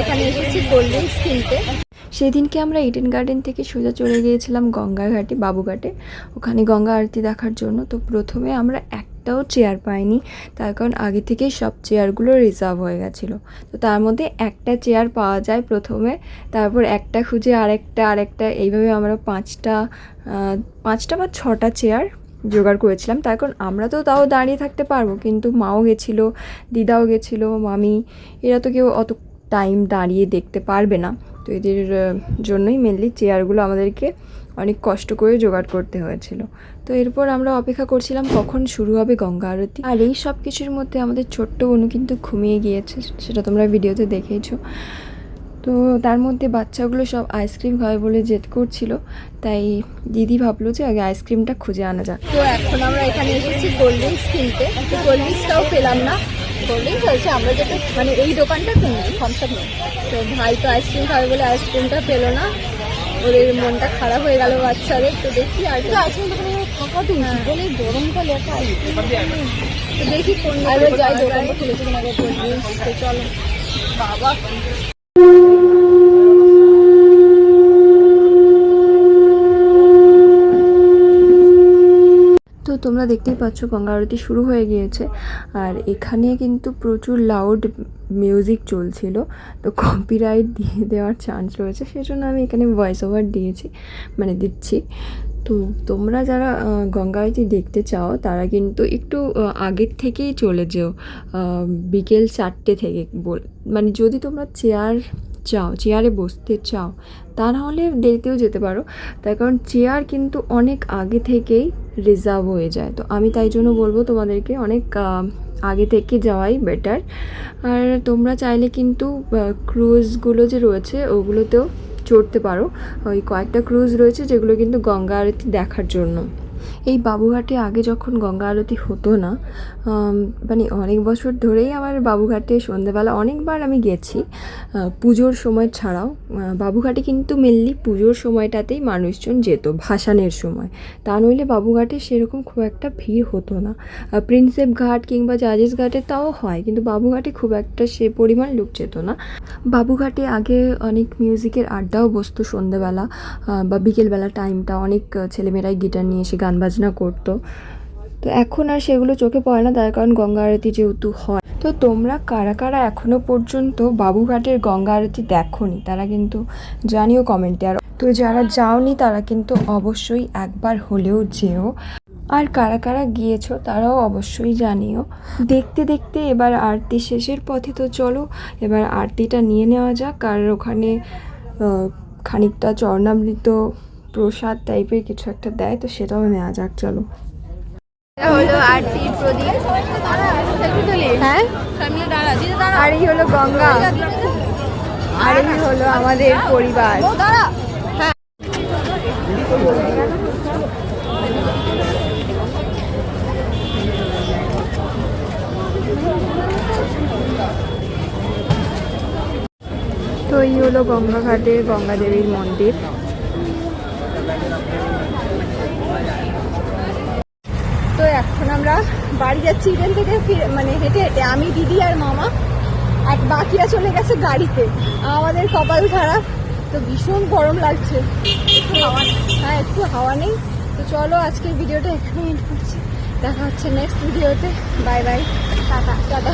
এখানে এসেছি cold drinks কিনতে। সেদিনকে আমরা ইডেন গার্ডেন থেকে সোজা চলে গিয়েছিলাম গঙ্গাঘাটে, বাবুঘাটে, ওখানে গঙ্গা আরতি দেখার জন্য। তো প্রথমে আমরা একটাও চেয়ার পাইনি, তার কারণ আগে থেকেই সব চেয়ারগুলো রিজার্ভ হয়ে গেছিলো। তো তার মধ্যে একটা চেয়ার পাওয়া যায় প্রথমে, তারপর একটা খুঁজে আরেকটা এইভাবে আমরা পাঁচটা বা ছটা চেয়ার জোগাড় করেছিলাম। তার কারণ আমরা তো তাও দাঁড়িয়ে থাকতে পারবো, কিন্তু মাও গেছিলো, দিদাও গেছিলো, মামি, এরা তো কেউ অত টাইম দাঁড়িয়ে দেখতে পারবে না। তো এদের জন্যই মেনলি চেয়ারগুলো আমাদেরকে অনেক কষ্ট করে জোগাড় করতে হয়েছিল। তো এরপর আমরা অপেক্ষা করছিলাম কখন শুরু হবে গঙ্গা আরতি। আর এই সব কিছুর মধ্যে আমাদের ছোট্ট বোনু কিন্তু ঘুমিয়ে গিয়েছে, সেটা তোমরা ভিডিওতে দেখেইছো। তো তার মধ্যে বাচ্চাগুলো সব আইসক্রিম খাবে বলে জেদ করছিল, তাই দিদি ভাবলো যে আগে আইসক্রিমটা খুঁজে আনা যাক। তো এখন আমরা এখানে এসেছি কোল্ড ড্রিঙ্কস কিনতে। তো কোল্ড ড্রিঙ্কসটাও পেলাম না। কোল্ড ড্রিঙ্কস হয়েছে, আমরা যেটা মানে এই দোকানটা কিনি, থামসআপ নেই। তো ভাই তো আইসক্রিম খাবে বলে আইসক্রিমটা পেলো না, ওদের মনটা খারাপ হয়ে গেল বাচ্চাদের। তো দেখি আর কি আইসক্রিম দোকানে ফাঁকা দিয়েছি বলে গরমকালে একটা আইসক্রিম। তো দেখি কোন যাই, দোকানটা খুলেছে কিনা কোল্ড ড্রিঙ্কস। তো চলো বাবা। তো তোমরা দেখতেই পাচ্ছ গঙ্গা আরতি শুরু হয়ে গিয়েছে, আর এখানে কিন্তু প্রচুর লাউড মিউজিক চলছিল। তো কপিরাইট দিয়ে দেওয়ার চান্স রয়েছে, সেজন্য আমি এখানে ভয়েস ওভার দিচ্ছি। তো তোমরা যারা গঙ্গা আরতি দেখতে চাও তারা কিন্তু একটু আগের থেকেই চলে যেও, বিকেল 4টে থেকে মানে যদি তোমরা চেয়ারে বসতে চাও, তা নাহলে দেরিতেও যেতে পারো। তার কারণ চেয়ার কিন্তু অনেক আগে থেকেই রিজার্ভ হয়ে যায়। তো আমি তাই জন্য বলবো তোমাদেরকে অনেক আগে থেকে যাওয়াই বেটার। আর তোমরা চাইলে কিন্তু ক্রুজগুলো যে রয়েছে ওগুলোতেও চড়তে পারো। ওই কয়েকটা ক্রুজ রয়েছে যেগুলো কিন্তু গঙ্গা আরতি দেখার জন্য। এই বাবুঘাটে আগে যখন গঙ্গা আরতি হতো না, মানে অনেক বছর ধরেই আমার বাবুঘাটে সন্ধ্যেবেলা অনেকবার আমি গেছি, পুজোর সময় ছাড়াও। বাবুঘাটে কিন্তু মেনলি পুজোর সময়টাতেই মানুষজন যেত, ভাসানের সময়। তা নইলে বাবুঘাটে সেরকম খুব একটা ভিড় হতো না। প্রিন্সেপ ঘাট কিংবা জাজেস ঘাটে তাও হয়, কিন্তু বাবুঘাটে খুব একটা সে পরিমাণ লোক যেত না। বাবুঘাটে আগে অনেক মিউজিকের আড্ডাও বসতো সন্ধ্যেবেলা বা বিকেলবেলা টাইমটা, অনেক ছেলেমেয়েরাই গিটার নিয়ে এসে গান বাজনা করতো। তো এখন আর সেগুলো চোখে পড়ে না, তার কারণ গঙ্গা আরতি যেহেতু হয়। তো তোমরা কারা কারা এখনও পর্যন্ত বাবুঘাটের গঙ্গা আরতি দেখোনি তারা কিন্তু জানিও কমেন্টে। আর তো যারা যাওনি তারা কিন্তু অবশ্যই একবার হলেও যেও। আর কারা কারা গিয়েছো তারাও অবশ্যই জানিও। দেখতে দেখতে এবার আরতি শেষের পথে। তো চলো এবার আরতিটা নিয়ে নেওয়া যাক। আর ওখানে খানিকটা চরণামৃত প্রসাদ টাইপের কিছু একটা দেয়, তো সেটাও নেওয়া যাক। চলো, হলো আরতির প্রদীপ, হ্যাঁ, আর এই হলো গঙ্গা, আর এই হলো আমাদের পরিবার। তো এই হলো গঙ্গাঘাটে গঙ্গা দেবীর মন্দির। তো এখন আমরা বাড়ি যাচ্ছি ইডেন থেকে, মানে হেঁটে হেঁটে, আমি, দিদি আর মামা। আর বাকিরা চলে গেছে গাড়িতে। আমাদের কপাল খারাপ, তো ভীষণ গরম লাগছে, হ্যাঁ একটু হাওয়া নেই। তো চলো আজকের ভিডিওটা এখানে এন্ড করছি, দেখা হচ্ছে নেক্সট ভিডিওতে। Bye bye, tata tata.